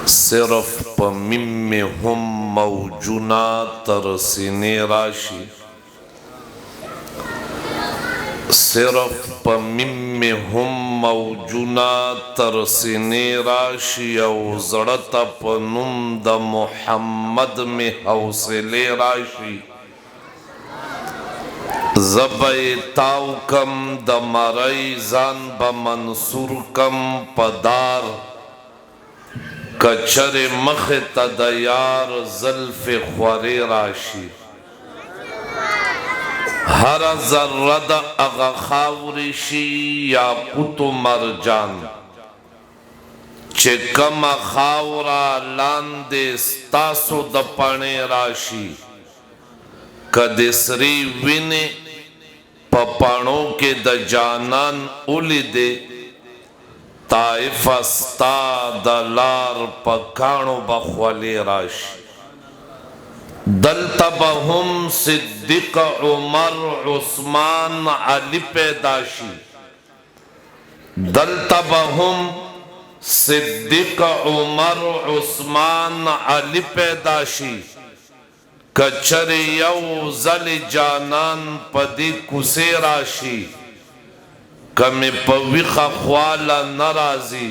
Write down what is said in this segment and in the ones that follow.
सिर्फ प मिम में हम मौजूना तर सीने राशि, सिर्फ प मिम में हम मौजूना तर सीने राशि औ जड़त प नुम द मोहम्मद में हौसले राशि। ज़बे ताऊ कम द मरई जान ब मंसूर कम पदार, कचरे मख तदयार ज़ल्फ़े ख्वारे राशि। हर ज़र्रद अगा खावरिशी या कुतु मरजान, चे कम खावरा लांदे स्तासो द पणे राशि। कदेसरी विने पपाणों के द जानन उलिदे, ताइफस्ता दलार पकाणो बख्वाले राशि। दलतबहुम सिद्दीक उमर उस्मान अली पैदाशी, दलतबहुम सिद्दीक उमर उस्मान अली पैदाशी। कचरे यौ जल जानन पदी कुसे राशि, कमे पविखा ख्वाला नाराजी।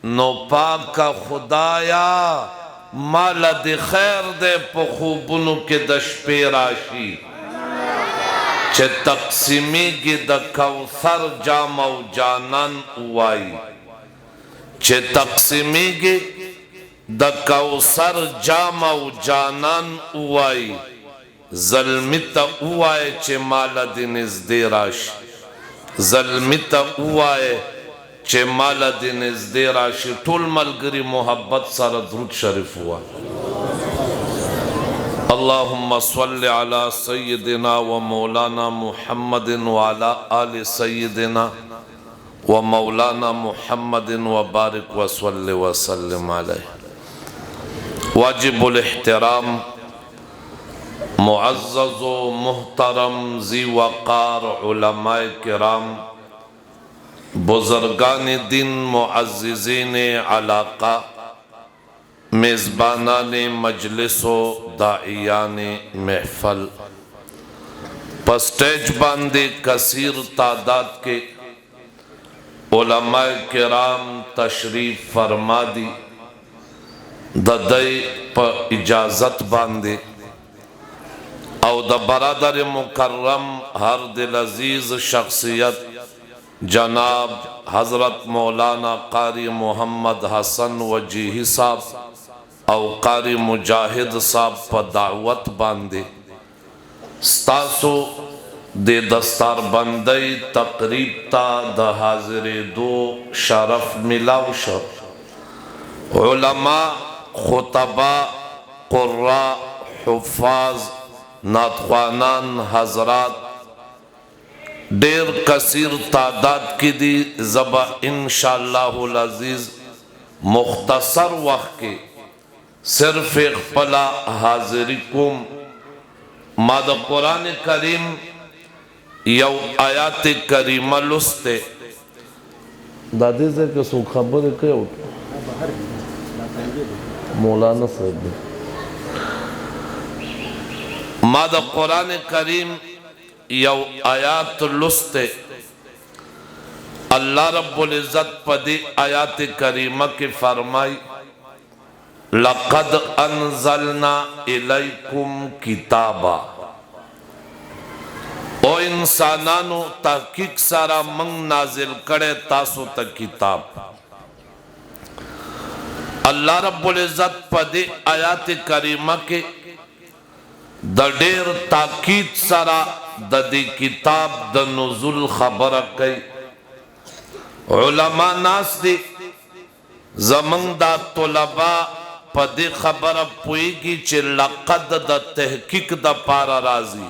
नो पाक का खुदाया माला दे खैर दे पखूबुनु के दश पे राशि। चे तकसीमी गे द कौसर जामौ जानन उवाई, चे तकसीमी गे द कौसर जामौ जानन उवाई। ज़ल्मित उवाए चे माला दिन इस दे राशि, ज़ल्मित उवाए चे माला दिन इस दे राशि। टोल मलगरी मोहब्बत सारा दुरूद शरीफ हुआ। अल्लाहुम्मा सल्लि अला सय्यदिना व मौलाना मुहम्मदिन व अला आलि सय्यदिना व मौलाना मुहम्मदिन व बारिक व सल्लि व सल्लिम अलैहि। वाजिबुल इहतिराम मुअज़्ज़ज़ व मुहतरम ज़ी वक़ार उलमाए किराम, बुज़ुर्गान दिन, मुअज़्ज़िज़ीन अलाक़ा, मेज़बानान मजलिस व दाइयान महफ़ल, स्टेज बांदे कसीर तादाद के उलमाए किराम तशरीफ़ फरमा दी। ददई प इजाज़त बांदे और द बरादर मुकर्रम हर दिल अजीज शख्सियत जनाब हजरत मौलाना कारी मोहम्मद हसन वजीही साहब और कारी मुजाहिद साहब प दावत बांदे स्तासो दे दस्तार बंदई तकरीब ता द हाजिरे दो शरफ मिलाउश। उलमा, खुतबा, कुर्रा, हुफ़ाज़, नातख़्वानान हज़रात ढेर कसीर तादाद की दी ज़बा इंशाअल्लाहुल अज़ीज़ मुख्तसर वक्त के सिर्फ एक पला हाज़िरी कुम माद कुरान करीम यौ आयात करीमा लुस्ते दादी से के सो खबर के मौलाना साहब माद कुरान करीम यौ आयात लुस्ते अल्लाह रब्बुल इज़्ज़त पदी आयात करीमा के फरमाई लक़द अनज़लना इलैकुम किताबा। ओ इंसानानो तहकीक सारा मंग नाजिल करे तासो तक किताब। अल्लाह रब्बुल इज़्ज़त पदी आयात करीमा के दडेर ताकीद सारा ददी किताब द नुज़ुल खबर कई। उलमा नास दी ज़मंग दा तुलबा पदी खबर पुईगी चे लक़द द तहकीक द पारा राजी।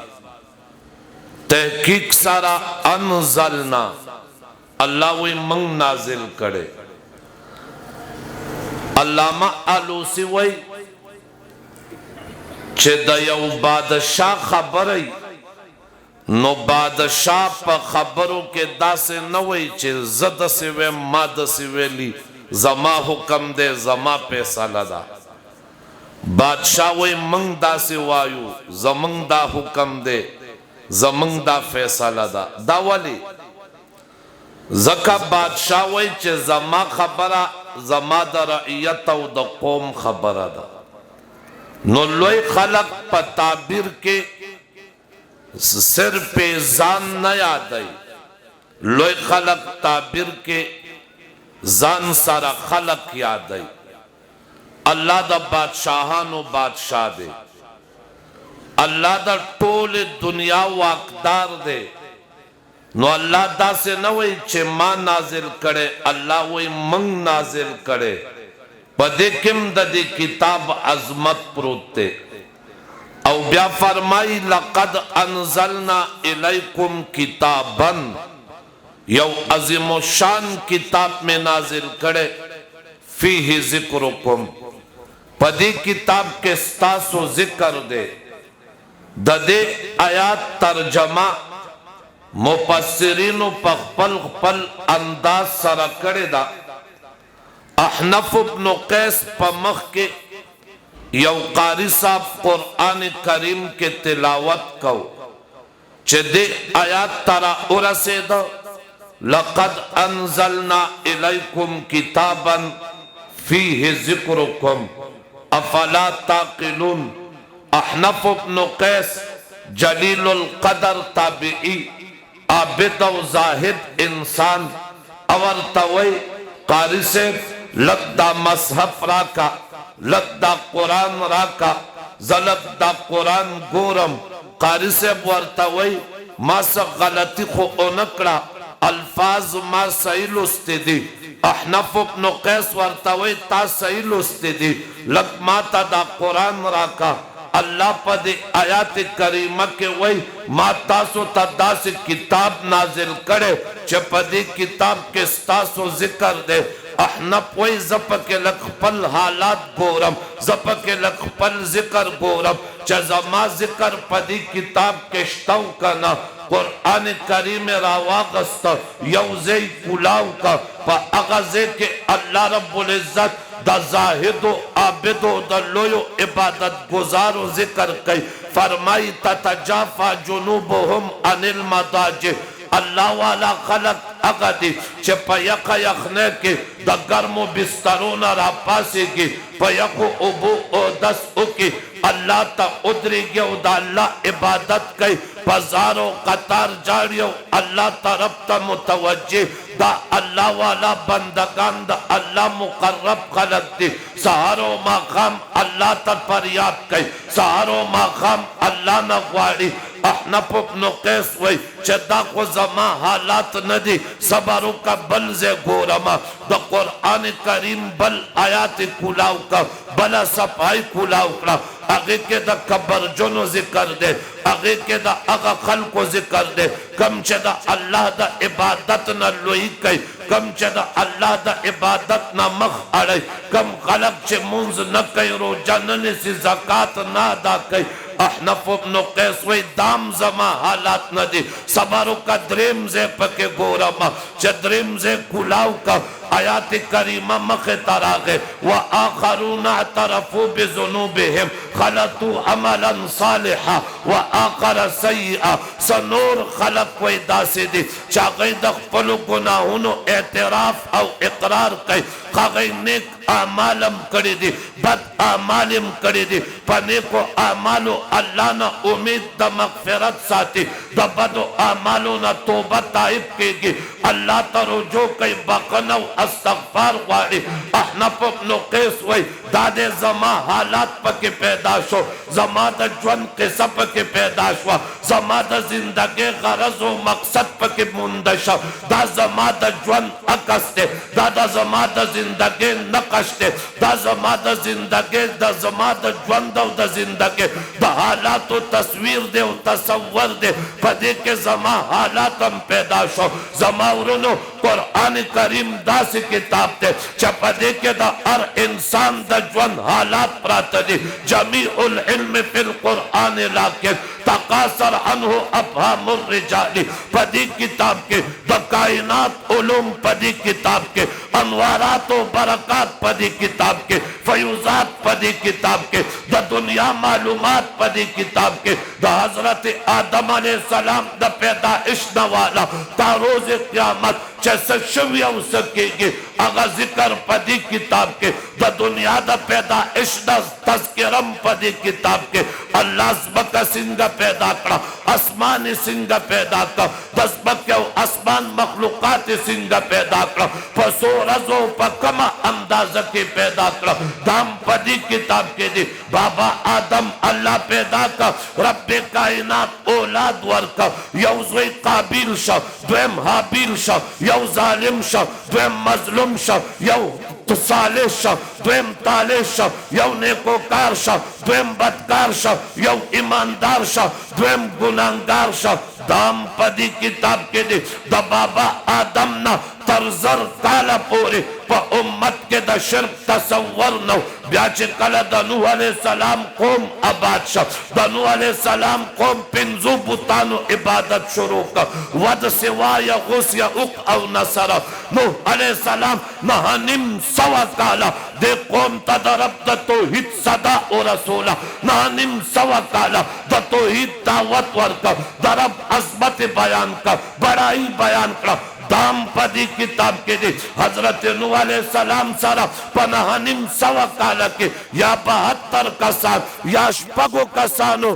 तहकीक सारा अनज़लना अल्लाह वही मंग नाजिल करे। अल्लामा आलूसी वही चे दयौ बादशाह खबरई नो बादशाह प खबरों के दासे न वही चे जद से वे माद से वेली زما حکم دے زما فیصله دا بادشاہ وی منگ دا سی وایو زمنگ دا حکم دے زمنگ دا فیصله دا دا ولی زکا بادشاہ وی چه زما خبره زما دا رعیت او دا قوم خبره دا نو لوی خلق پا تعبیر کے صرف زان نہ یادائی لوی خلق تعبیر کے زان سارا خلق یادائی اللہ دا بادشاہانو بادشاہ دے اللہ دا ٹول دنیا واقدار دے نو اللہ دا سے نوئی چھے ما نازل کرے اللہ وی منگ نازل کرے پدے کم دا دی کتاب عظمت پروتے او بیا فرمائی لقد انزلنا الیکم کتابا یو عظیم و شان کتاب میں نازل کرے فیہ ذکرکم پدی کتاب کے ستاسو ذکر دے دے آیات ترجمہ مفسرین پخپل خپل انداز سرا کرے دا احنف ابن قیس پا مخ کے یو قاری صاحب قرآن کریم کے تلاوت کو چھ دے آیات ترا ارسے دا لقد انزلنا الیکم کتابا فیہ ذکرکم افلا تاقلون احنف ابن قیس جلیل القدر تابعی عابد و زاہد انسان اورتوئی قاری سے لگدہ مصحف راکا لگدہ قرآن راکا زلگدہ قرآن گورم قاری سے ورتوئی ما سا غلطی خو اونکڑا الفاظ ما صحیح لستے دی احنف ابن قیس ورتوئی تا صحیح لستے دی لگ ما تا دا قرآن راکا اللہ پا دے آیات کریمہ کے وئی ما تاسو تا دا سے کتاب نازل کرے چھ پا دے کتاب کے ستاسو ذکر دے احنف وئی زپا کے لکھ پل حالات گورم زپا کے لکھ پل ذکر گورم چھ زما ذکر پا دے کتاب کے شتاو کنا قرآن کریم راواغستا یوزے کلاو کا پا اغزے کے اللہ رب العزت دا زاہد و عابد و دا لویو عبادت گزار و ذکر کئی فرمائی تتجافا جنوبهم عن المضاجع اللہ والا خلق اگدی چھ پا یقا یخنے کے دا گرم و بسترون را پاسے کی پا یقو ابو او دس اکی اللہ تا ادری گیا دا اللہ عبادت کئی پزارو قطار جاریو اللہ طرف تا متوجہ دا اللہ والا بندگان دا اللہ مقرب خلق دی سہارو ماقام اللہ تا پریاد کئی سہارو ماقام اللہ نغواری احنف ابن قیس وی چدا کو زمان حالات ندی صبرو کا بل زے گورما دا قرآن کریم بل آیات کلاو کا بلا صفائی کلاو کا آگے کے دا کبر جنو ذکر دے آگے کے دا اگا خلقو ذکر دے کم چہ دا اللہ دا عبادت نہ لوئی کئی کم چہ دا اللہ دا عبادت نہ مخ اڑائی کم خلق چہ منز نہ کئی رو جنن سی زکاة نہ ادا کئی احنف ابن قیس وی دام زما حالات نہ دی صبرو کا درم زے پکے گورما چہ درم زے کلاو کا آیات کریمہ مختا راگے وآخرون اعترفوا بذنوبهم خلطوا عملا صالحا وآخر سیئا سنور خلق وی داسی دی چاگئی دخ پلو گناہونو اعتراف او اقرار کئی خاگئی نیک اعمالم کری دی بد اعمالم کری دی پنیکو اعمالو اللہ نا امید دا مغفرت ساتی دا بدو اعمالو نا توبہ تائب کی گی اللہ تا رجوع کئی بقنو استغفار غاری احنف ابن قیس وی دادے زما حالات پکی پیدا شو زما دا جون قصہ پکی پیدا شو زما دا زندگی غرض و مقصد پکی مندشا دا زما دا جون اکستے دا زما دا زندگی نقشتے دا زما دا زندگی دا زما دا جون دا زندگی دا حالات و تصویر دے و تصور دے پدے کے زما حالاتم پیدا شو زما ورنو قرآن کریم دا سی کتاب تے چپا دے کے دا ہر انسان دا جون حالات پراتا دی جمیع العلم فی القرآن لیکن तकासर अनहु अफहामुर रिजाली पदी किताब के, द कायनात उलूम पदी किताब के, अनवारात व बरकात पदी किताब के, फयूजात पदी किताब के, द दुनिया मालूमात पदी किताब के, द हजरत आदम अलैहिस्सलाम द पैदाइश वाला तारोज क़यामत जैसे शविया सकेंगे अगर जिक्र पदी किताब के, द दुनिया द पैदाइश तज़किरम पदी किताब के, अल्लाह बका सिंग पैदा करा, आसमान सिंग पैदा कर, दसबक आसमान मखलूकात सिंग पैदा करा, पसो रजो पकमा अंदाज़ के पैदा करा, दाम पदी किताब के दी बाबा आदम अल्लाह पैदा कर, रब्बे कायनात औलाद वर्का, यौज़ काबिल शा, द्वेम हाबिल शा, यौ जालिम शा, द्वेम मजलूम शा, यौ साले शा, द्वेम ताले शा, यौ नेकोकार शा, द्वेम बदकार शा, यौ ईमानदार शा, द्वेम गुनाहगार शा, दाम पदी किताब के दे द बाबा आदम ना तरजर काला पोरे प उम्मत के द शिर्क तसव्वुर न ब्याचे कला द नूह अलैहिस्सलाम कौम आबाद शा, द नूह अलैहिस्सलाम कौम पिंजू बुतानो इबादत शुरू का, वद सिवा या गुस या उक औ नसरा, नूह अलैहिस्सलाम नहानिम सवा काला दे कौम तदरब द तौहीद सदा और रसूला, नहानिम सवा काला द तौहीद दावत वर्का, दरब अज़मत बयान का, बड़ाई बयान का, दाम पदी किताब के दे हजरत नूह अलैहिस्सलाम सारा पनाहनिम सवा काला के या 72 कसान या शपगो कसानो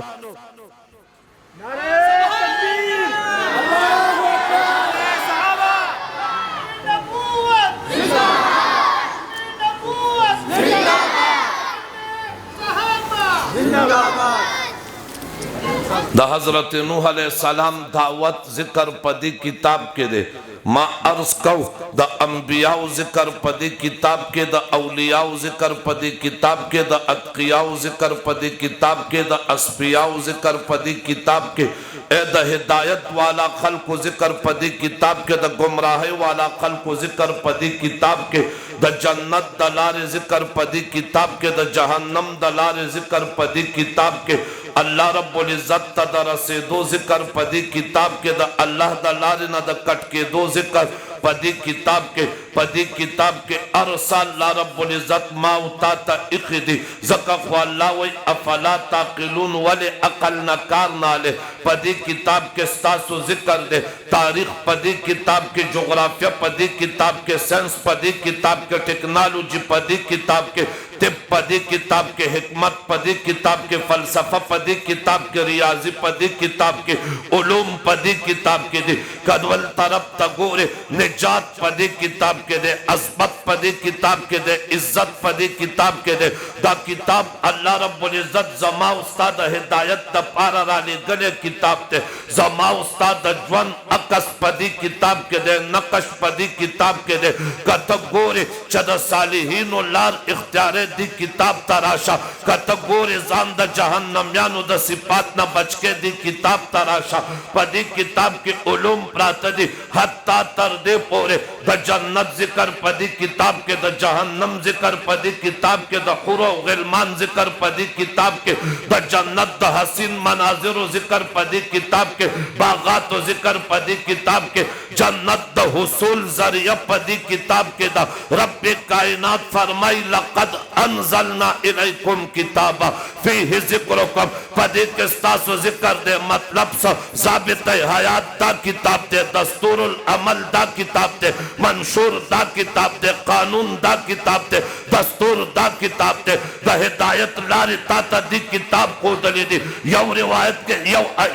द हजरत नूह अलैहिस्सलाम दावत जिक्र पदी किताब के दे मा अर्ज कऊ द अंबिया जिक्र पदी किताब के, द औलिया जिक्र पदी किताब के, द अतकिया जिक्र पदी किताब के, द अस्फिया जिक्र पदी किताब के, ए द हिदायत वाला खल्क जिक्र पदी किताब के, द गुमराही वाला खल्क जिक्र पदी किताब के, द जन्नत दलार जिक्र पदी किताब के, द जहन्नम दलार जिक्र पदी किताब के, अल्लाह रब्बुल इज्जत तदरसे दो जिक्र पदी किताब के, द अल्लाह दलार न द कट के दो जिक्र पदी किताब के अरसा अल्लाह रब्बुल इज्जत माउता ता इखदी ज़कफ़ अल्लाह व अफला ताक़िलून वले अकल नकार नाले पदी किताब के सासो जिक्र दे, तारीख पदी किताब के, जोग्राफिया पदी किताब के, साइंस पदी किताब के, टेक्नोलॉजी पदी किताब के, तिब पदी किताब के, हिकमत पदी किताब के, फलसफा पदी किताब के, रियाजी पदी किताब के, उलूम पदी किताब के दे, कदवल तरफ तगोरे निजात पदी किताब के दे, अज़मत पदी किताब के दे, इज्जत पदी किताब के दे, दा किताब अल्लाह रब्बुल इज्जत जमा उस्ताद हिदायत द पारा रानी गले किताब ते, जमा उस्ताद जवन अकस पदी किताब के दे, नकश पदी किताब के दे, कतगोरे चद सालिहीन लार इख्तियारे दी किताब तराशा, कतगोरे जान द जहन्नम यानु द सिपात न बचके दी किताब तराशा, पदी किताब के उलूम प्रातदी हत्ता तर दे पोरे, द जन्नत जिक्र पदी किताब के, द जहन्नम जिक्र पदी किताब के, द खुरो गिलमान जिक्र पदी किताब के, द जन्नत द हसीन मनाजिर जिक्र पदी किताब के, बागात जिक्र पदी किताब के, जन्नत द हुसूल जरिया पदी किताब के, द रब्बे कायनात फरमाई लक़द अनज़लना इलैकुम किताबा फीहि ज़िक्रुकुम पदी के सासो जिक्र दे मतलब सा ज़ाबित हयात दा किताब दे, दस्तूरुल अमल दा किताब दे, मंशूर दा किताब दे, कानून दा किताब दे, दस्तूर दा किताब दे, द हिदायत लारी ता दी किताब को दली दी, यौ रिवायत के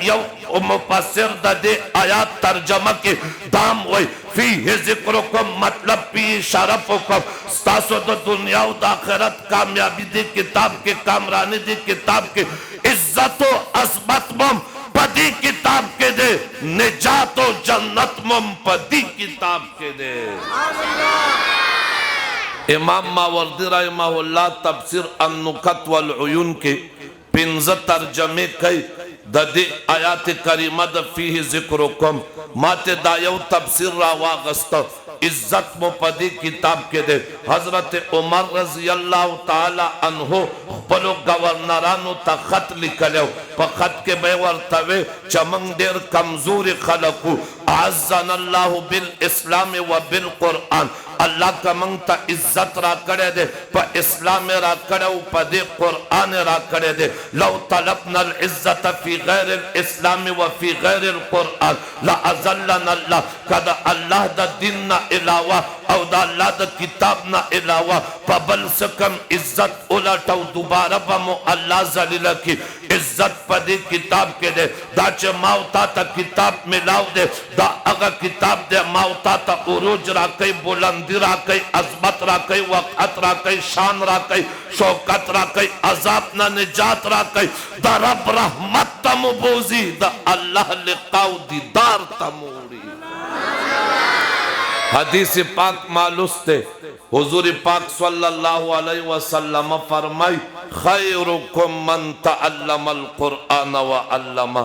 यौ मुफस्सिर दे आयात तर्जमा के दाम वही फीहि ज़िक्रुकुम मतलब पी शरफुकुम सासो द दुनिया व आखिरत कामयाबी दी किताब के, कामरानी दी किताब के, इज्जत व अज़मत मम पदी किताब के दे, निजात व जन्नत मम पदी किताब के दे। इमाम मावरदी रहमहुल्लाह तफसीर अन्नुकत वल उयून के 15 तर्जमे कई ददे आयात करीमा द फीहि ज़िक्रुकुम माते दायव तफसीर रावागस्त इज्जत मुपदी किताब के दे हजरत उमर रजी अल्लाह ताला अन्हो पलो गवर्नरानो ता खत लिखलो प खत के बेवर तवे चमंग देर कमजोर खलकू आज़न अल्लाह बिल इस्लाम व बिल कुरान अल्लाह का मंगता इज्जत रा करे दे प इस्लाम रा करे प दे कुरान रा करे दे लौ तलबना अल इज्जत फी गैर अल इस्लाम व फी गैर अल कुरान ला अज़ल्लना अल्लाह कद अल्लाह दा दिन ना इलावा औ दा अल्लाह दा किताब ना इलावा प बल सकम इज्जत उलटाओ दोबारा बमो अल्लाह जलील की इज्जत प दे किताब के दे दा च मावता ता किताब मिलाओ दे दा अगर किताब दे मावता ता उरूज रा कई बुलंदी रा कई अजमत रा कई वक़्त रा कई शान रा कई शौकत रा कई अजाब ना निजात रा कई दा रब रहमत तमुबूजी दा अल्लाह लिकाउ दीदार तमूरी हदीस पाक मालूस्ते हुजूर पाक सल्लल्लाहु अलैहि वसल्लम फरमाई खैरुकुम मन तअल्लमल कुरआन व अल्लमा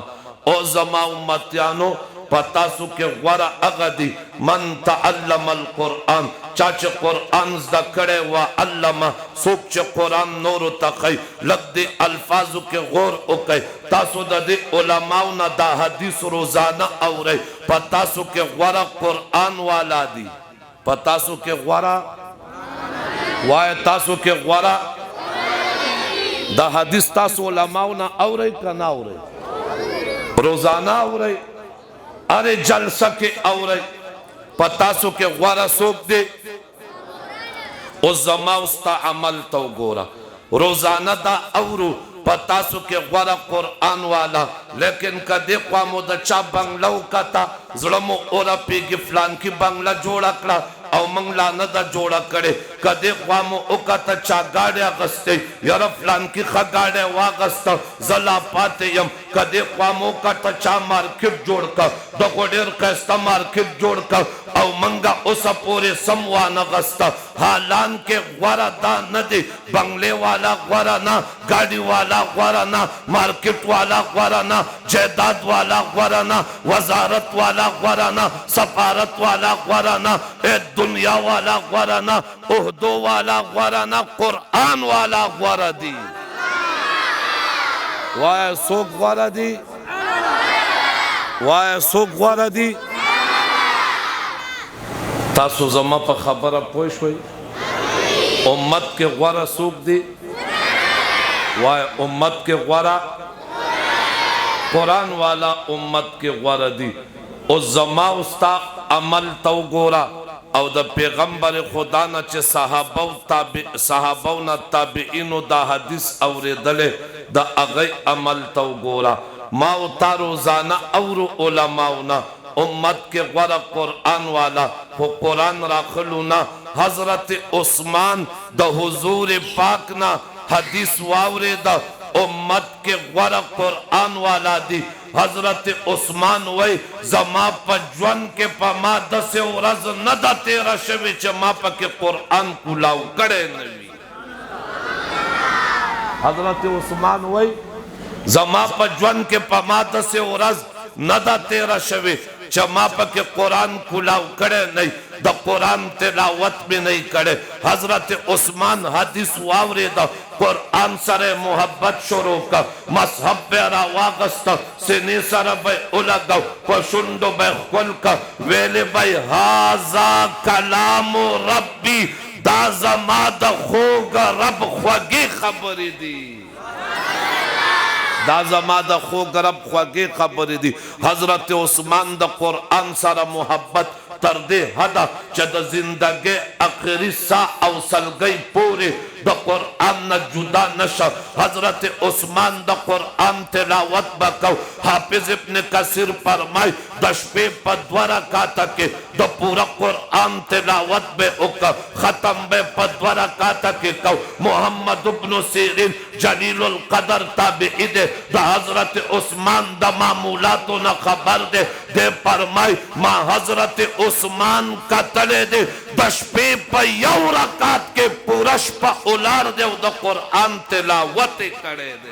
ओ जमा उम्मतियानो पता सु के वरा अगदी मन तअल्लमल कुरआन चाच कुरआन ज़करे व अल्लमा सोच कुरआन नूर तक़ई लग्दे अल्फाज के गौर उकई तासु दे उलमाओं ना दा हदीस रोजाना औरे पता सु के वरा कुरआन वाला दी पता सु के वरा वाय तासु के वरा दा हदीस तासु उलमाओं ना औरे का ना औरे रोजाना औरे अरे जलसा के औरे पतासो के वारा सोक दे उस जमा उस्ता अमल तो गोरा रोजाना दा औरू पतासो के वारा कुरान वाला लेकिन कदे क़ामो द चा बंगला कता ज़ुलमो ओरा पीगी फलान की बंगला जोड़ा करा और मंगला न दा जोड़ा करे कदे क़ामो उकता चा गाड़े अगस्ते यार फलान की खगाड़े वागस्ता जला पाते यम कदे क़ामो कता चा मार्केट जोड़ कर दकोडेर कैस्ता मार्केट जोड़ कर और मंगा उस पूरे समवा नगस्ता हालान के वारा दा न दे बंगले वाला वारा ना गाड़ी वाला वारा ना मार्केट वाला वारा ना जायदाद वाला वारा ना वजारत वाला वारा ना सफारत वाला वारा ना ए दुनिया वाला वारा ना उहदो वाला वारा ना कुरान वाला वारा दी वाय सोक वारा दी वाय सोक वारा दी तासु जमा पर खबर पोश हुई उम्मत के वारा सोक दी वाय उम्मत के वारा कुरान वाला उम्मत के वारा दी उस जमा उस्ता अमल तो गोरा और द पैगंबर खुदा न चे सहाबा न ताबिईन दा हदीस और दले द अगई अमल तो गोरा मा रोजाना और उलमाउना उम्मत के वारा कुरान वाला वो कुरान राखलूना हजरत उस्मान द हुजूर पाक ना हदीस वावरे द उम्मत के वारा कुरान वाला दी हजरत उस्मान वही जमा पजवन के पमा दस रज न दा तेरा शबे चमा के कुरान कुलाऊ करे नबी हजरत उस्मान वही जमा पजवन के पमा दस रज न दा तेरा शबे चमा के कुरान कुलाऊ करे नहीं द कुरान तिलावत में नहीं करे हजरत उस्मान हदीस वावरे द कुरान सरे मोहब्बत शुरू का मजहब पे वागस्त सिने सर बे उलग पशुंडो बे खुल का वेले बे हाजा कलाम रब्बी दा जमा द खोगा रब ख्वागी खबरी दी दाजमा द खो गरब ख्वागे खबर दी हजरत उस्मान द कुरान सारा मोहब्बत तर दे हदा चद जिंदगी आखिरी सा अवसल गई पूरे द कुरान न जुदा नशा हजरत उस्मान द कुरान तिलावत बकौ हाफिज इब्न कसीर फरमाए दशपे पद्वरा का तके द पूरा कुरान तिलावत बे उक खत्म बे पद्वरा का तके कौ मोहम्मद इब्न सीरीन जलीलुल कदर ताबई दे द हजरत उस्मान द मामूलातो न खबर दे फरमाए मा हजरत उस्मान का तले दे दशपे प यौ रकात के पूरश प उलार दे द कुरान तिलावत करे दे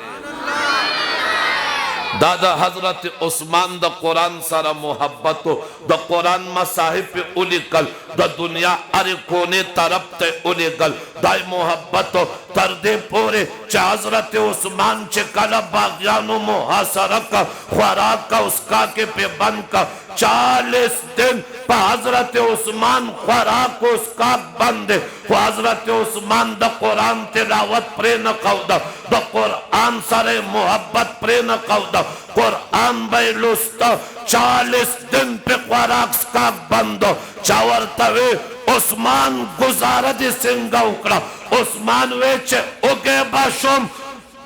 दादा हजरत उस्मान द कुरान सारा मोहब्बत द कुरान मसाहिब पे उलिकल द दुनिया अरे कोने तरफ ते उलिकल दाई मोहब्बत तरदे पूरे चा हजरत उस्मान चे कला बागियानो मुहासरा का खुराक का उसका के पे बन का 40 दिन हजरत उस्मान खुराक उसका बंद हजरत उस्मान द कुरान तिलावत प्रे न कौदा द कुरान सारे मोहब्बत प्रे न कौदा कुरान बैलुस्ता 40 दिन पे खुराक का बंद चावर तवे उस्मान गुजारा दी सिंगा उकड़ा उस्मान वेचे उगे बाशुम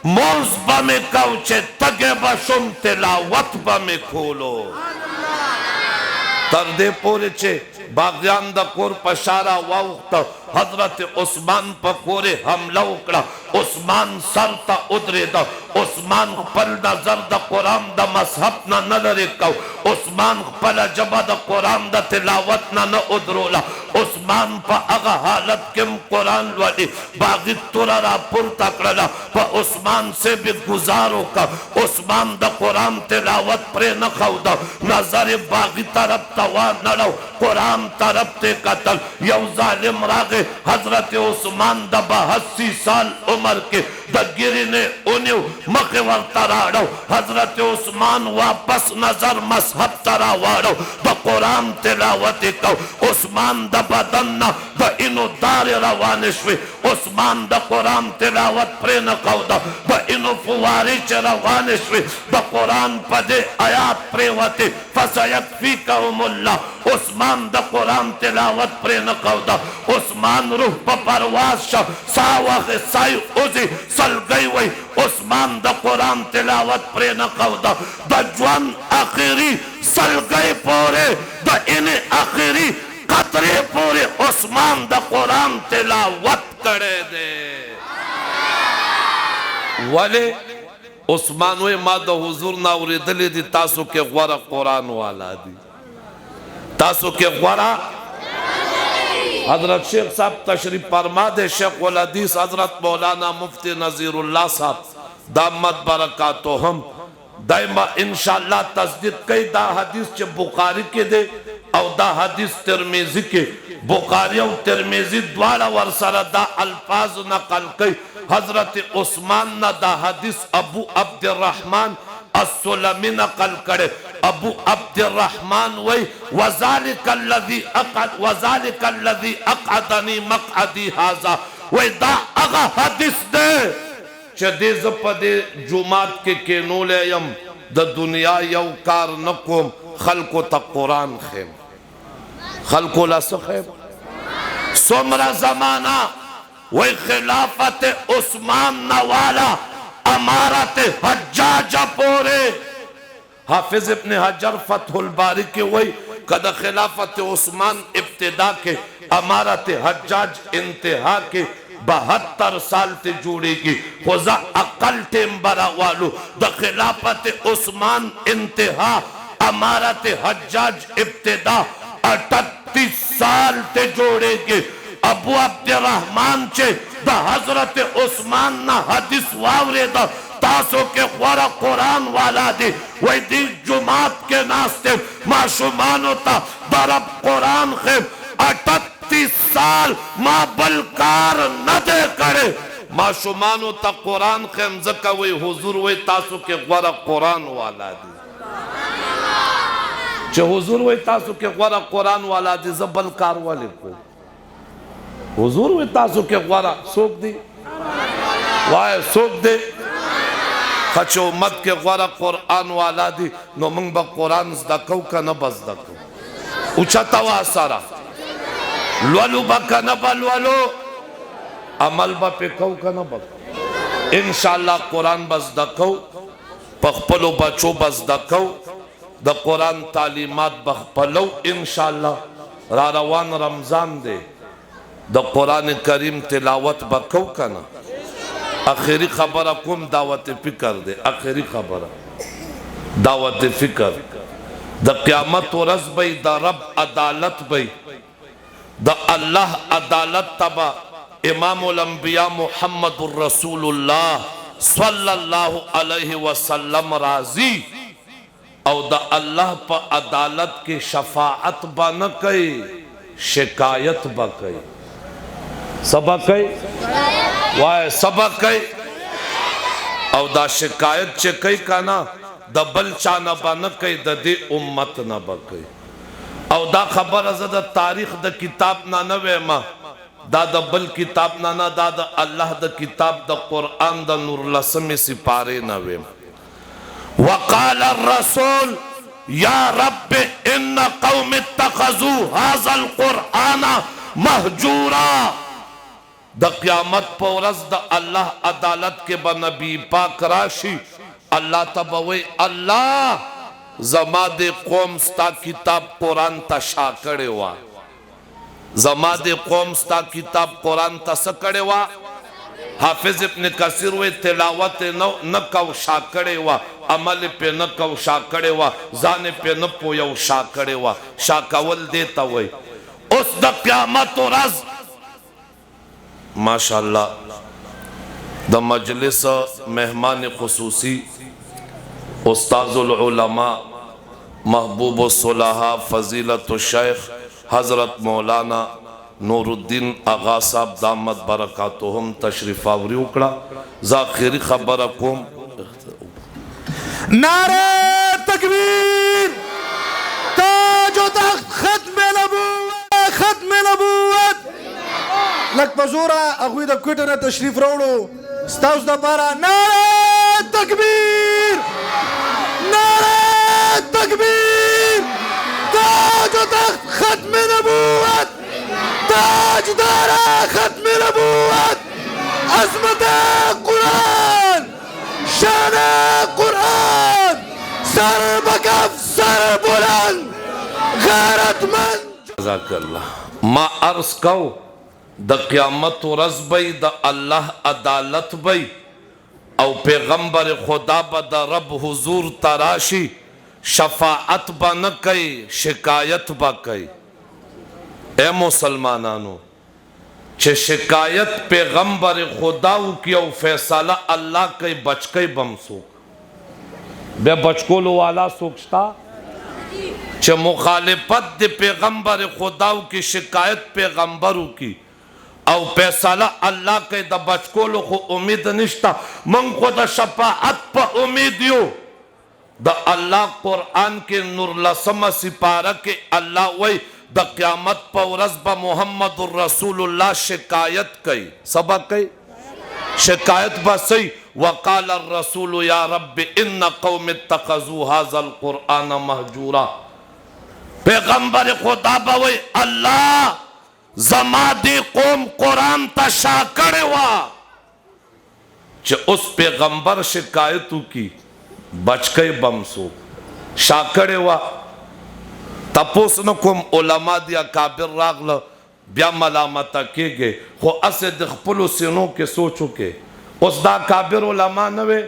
मोज बमे कौचे तगे बाशुम तिलावत बमे खोलो तरदे पोरे चे बागियान द कोर पशारा वक्त हजरत उस्मान पकोरे हमला उकड़ा उस्मान सरता उदरे द उस्मान पल नजर द कुरान द मसहब न नजरे कौ उस्मान पल जबा द कुरान द तिलावत न उदरोला उस्मान पा अगा हालत किम कुरान वाली बागी तुरारा पुर तकड़ला पा उस्मान से भी गुजारो का उस्मान द कुरान तिलावत प्रे न खौदा नजर बागी तरफ तवा नड़ो कुरान तरफ ते कतल यौ जालिम रागे हजरत उस्मान द 82 साल उम्र के दगिरी ने उन्हें मके वरतराड़ो हजरत उस्मान वापस नजर मसहब तरावाड़ो द कुरान तिलावत को उस्मान द बदन्ना द इनो दार रवानिश्वी उस्मान द कुरान तिलावत प्रे न कौदा द इनो फुवारी च रवानिश्वी द कुरान पदे आयात प्रेवती फसयकफीकहुमुल्लाह उस्मान द कुरान तिलावत प्रे न कौदा उस्मान रूह प परवाज सावख साई उजी सल गई वही उस्मान द कुरान तिलावत प्रे न कौदा द जवान आखिरी सल गए पोरे द इने आखिरी कतरे पूरे उस्मान द कुरान तिलावत करे दे वाले उस्मान वे माद हुजूर ना उरिदली दी तासु के गौरा कुरान वाला दी तासु के गौरा हजरत शेख साहब तशरीफ फरमा दे शेख वल हदीस हजरत मौलाना मुफ्ती नजीरुल्लाह साहब दामत बरकातुहुम दाइमा इंशाअल्लाह तस्दीक कई दा हदीस च बुखारी के दे और दा हदीस तिरमिजी के बुखारी और तिरमिजी द्वारा वरसरा दा अल्फाज नकल कई हजरत उस्मान न दा हदीस अबू अब्दुर्रहमान अस्सुलमी नकल करे अबू अब्दुर्रहमान वही वज़ालिकल्लज़ी अक़अदनी मक़अदी हाज़ा वही दा अगा हदीस दे चदे ज़पदे जुमात के केनोले यम द दुनिया यौ कार नकोम खल्को तक कुरान खेम खल्को लसखेम सोमरा जमाना वही खिलाफत उस्मान नवाला अमारत हज्जाज पोरे हाफिज इब्ने हजर फतहुल बारी के वही कद खिलाफत उस्मान इब्तिदा के अमारत हज्जाज इंतहा के 72 साल ते जुड़ेगी खुजा अकल टेम्बरा वालू द खिलाफत उस्मान इंतहा अमारत हज्जाज इब्तिदा 38 साल ते जोड़ेगी अबू अब्दुर्रहमान चे द हजरत उस्मान ना हदीस वावरे द तासो के ख्वारा कुरान वाला दी वही दी जुमात के नास्ते माशुमान होता दरब कुरान के 38 साल माँ बलकार न दे करे माशुमान होता कुरान के मज़का वही हुजूर वही तासो के ख्वारा कुरान वाला दी जो हुजूर वही तासो के ख्वारा कुरान वाला दी जबलकार वाले को हुजूर वे तासु के ख्वारा सोख दी वाय सोख दे खचो मत के ख्वारा कुरान वाला दी नो मंग बा कुरान ज़दकौ का न बज़दकौ उछता वा सारा लवालू बा का न बलवालो अमल बा पे कौ का न बक इंशाअल्लाह कुरान बज़दकौ पखपलो बचो बज़दकौ द कुरान तालीमात बखपलो इंशाअल्लाह रारवान रमजान दे द कुरान करीम तिलावत बकौ कना आखिरी खबर कुम दावत फिक्र दे आखिरी खबर दावत फिक्र द क़यामत रस बई द रब अदालत बई द अल्लाह अदालत तबा इमामुल अंबिया मुहम्मदुर रसूलुल्लाह सल्लल्लाहु अलैहि वसल्लम राजी और द अल्लाह पर अदालत की शफाअत बा न कई, शिकायत बा कई। सबक कई वाह सबक कई और दा शिकायत चे कई का ना द बलचा न बा न कई द दे उम्मत न बा कई। और दा खबर अज़द तारीख द किताब ना नवे मा दा द बल किताब ना ना दा द अल्लाह द किताब द कुरान द नूर लसमी सिपारे नवे। वक़ाल रसूल या रब्बि इन्न कौम इत्तखज़ू हाज़ल कुरआन महजूरा। द क़यामत पौरस द अल्लाह अदालत के बनबी पाक राशि अल्लाह तबवे अल्लाह जमादे कौम स्ता किताब कुरान तशा करे वा, जमादे कौम स्ता किताब कुरान तस करे वा। हाफिज इब्न कसीर वे तिलावत न कौशा करे वा, अमल पे न कौशा करे वा, जाने पे न पोयौ शा करे वा, शाकावल देता वही उस द क़यामत रज़। माशाअल्लाह द मजलिस मेहमान खुसूसी उस्ताजुल उलमा महबूब सुलहा फजीलत शेख हजरत मौलाना नूरुद्दीन आगा साहब दामत बरकातुहुम तशरीफ आवरी उकड़ा ज़ाखिरी खबर कुम नारे तकबीर ताज व तख्त खत्म नबूवत खत्म नबूवत लक पजूरा अगुई द क्विटर तशरीफ रोड़ो स्ताउस द पारा नारे तकबीर नारे तकबीर ताज व तख्त खत्म नबूवत ताजदार खत्म नबूवत अज़मत कुरान शान कुरान सर बकफ सर बुलंद गैरतमंद। जज़ाकल्लाह मा अर्ज कहो द क़यामत रज़ बई द अल्लाह अदालत बई और पैगंबर खुदा बद रब हुजूर तराशी शफाअत बा न कई, शिकायत बा कई। ए मुसलमानानो चे शिकायत पैगंबर खुदा की और फैसला अल्लाह के बच के बमसूक बे बचकोलो वाला सोचता चे मुखालिफत दे पैगंबर खुदा की शिकायत पैगंबरों की और फैसला अल्लाह के द बचकोलो को उम्मीद निश्ता मन को द शफाअत पर उम्मीद यो द अल्लाह कुरान के नूर लसम सिपारा के अल्लाह वही द क़यामत पौरस ब मोहम्मद रसूलुल्लाह शिकायत कई सबक कई शिकायत बसई। वक़ाल रसूल या रब्बि इन्न कौम इत्तखज़ू हाज़ल कुरआन महजूरा। पैगंबर खुदा बवे अल्लाह जमादे कौम कुरान तशा करे वा चे उस पैगंबर शिकायतों की बच के बमसो शाकड़े वा तपोस न कुम उलमा दिया काबिर रागल ब्या मलामता के गे हो असे दिखपुलो सिनों के सोचो के उस दा काबिर उलमा नवे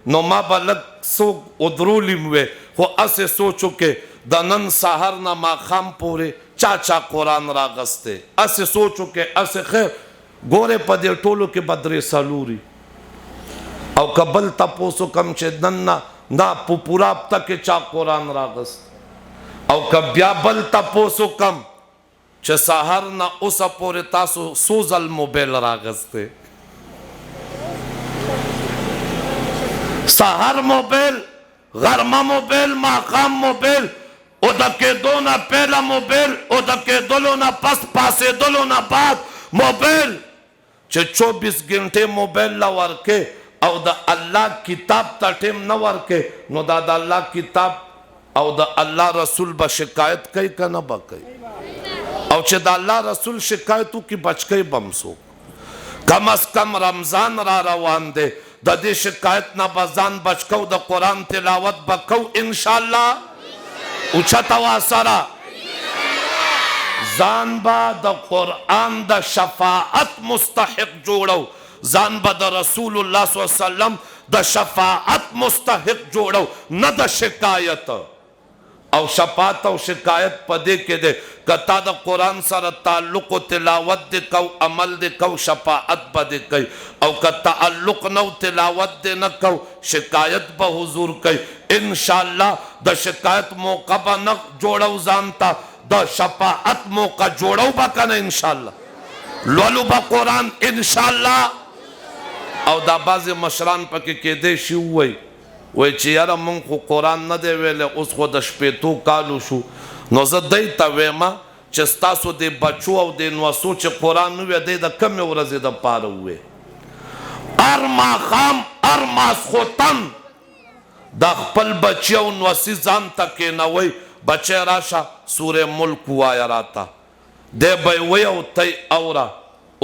नुमा बलक सो उदरूली मुए हो असे सोचो के दनन सहर न माखाम पूरे चाचा कुरान रागस्ते असे सोचो के असे खैर गोरे पदे टोलो के बदरे सालूरी और कबल तपोसो कम चे नन्ना ना पुपुरा अब तक के चा कुरान रागस और कब्या बल तपोसो कम चे सहर ना उस अपोरे तासो सोजल मोबाइल रागस्ते सहर मोबाइल गरमा मोबाइल माकाम मोबाइल उदके दो ना पहला मोबाइल उदके दोलो ना पस पासे दोलो ना बाद मोबाइल चे 24 घंटे मोबाइल ला वर्के और द अल्लाह किताब तटेम न वर्के नो दा अल्लाह किताब और द अल्लाह रसूल ब शिकायत कई का न बकई और चे द अल्लाह रसूल शिकायतों की बच कई बमसो कम अज कम रमजान रा रवान दे द दे शिकायत न बजान बचकौ द कुरान तिलावत बकौ इंशाअल्लाह उछतवा सरा जान बा द कुरान द शफाअत मुस्तहिक जोड़ो जान बा द रसूलुल्लाह सल्लल्लाहु अलैहि वसल्लम द शफाअत मुस्तहिक जोड़ो न द शिकायत او شفاعت او شکایت پدې کې ده کتا د قرآن سره تعلق او تلاوت دې کو عمل دې کو شفاعت پدې کوي او که تعلق نو تلاوت دې نه کو شکایت به حضور کوي ان شاء الله د شکایت موقع به نه جوړو ځانته د شفاعت موقع جوړو به کنه ان شاء الله لولو به قرآن ان شاء الله او دا بعضې مشران پکې کېدی شي ووایي وای چې یاره مونږ خو قرآن نه دی ویلی اوس خو د شپېتو کالو شو نو زه دی ته ویمه چې ستاسو د بچو او د نوسو چې قرآن نه وی دی د کمې ورځې دپاره ووی هر ماښام هر ماسخوتن د خپل بچي او نوسي ځان ته کښېنوئ بچی راشه سورې ملک ووایه راته دی به یې وی او تی اوره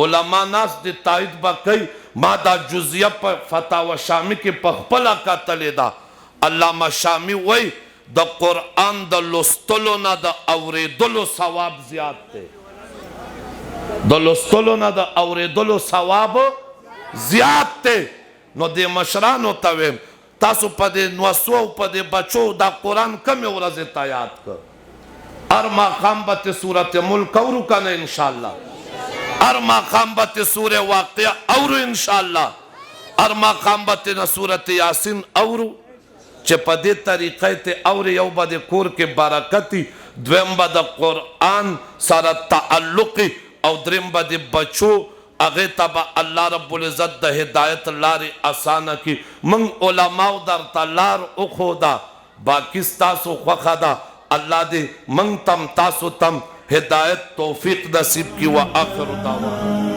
علما ناس د تایید به کوي ما دا جزیه په فتاوه شامی کې په خپله کتلې ده علامه شامی وی د قرآن د لوستلو نه د اورېدلو ثواب زیات دی د لوستلو نه د اورېدلو ثواب زیات دی نو د مشرانو ته ویم تاسو په دې نوسو او په دې بچو دا قرآن کمې ورځې ته یاد کړ هر ماښام به ته صورت ملک اورو که نه انشاءالله هر ماښام به ته سورې واقعه اورو انشاءالله هر ماښام به ته نه سورت یاسین اورو چې په دې طریقه ته اورې یو به د کور کې برکتي دویم به د قرآن سره تعلق او دریم به د بچو هغې ته به الله رب العزت د هدایت لارې اسانه کړي موږ علماو درته لار وښوده باقي ستاسو خوښه ده الله دې موږ تم تاسو تم هدایت توفیق نصیب کی و آخر دعوانا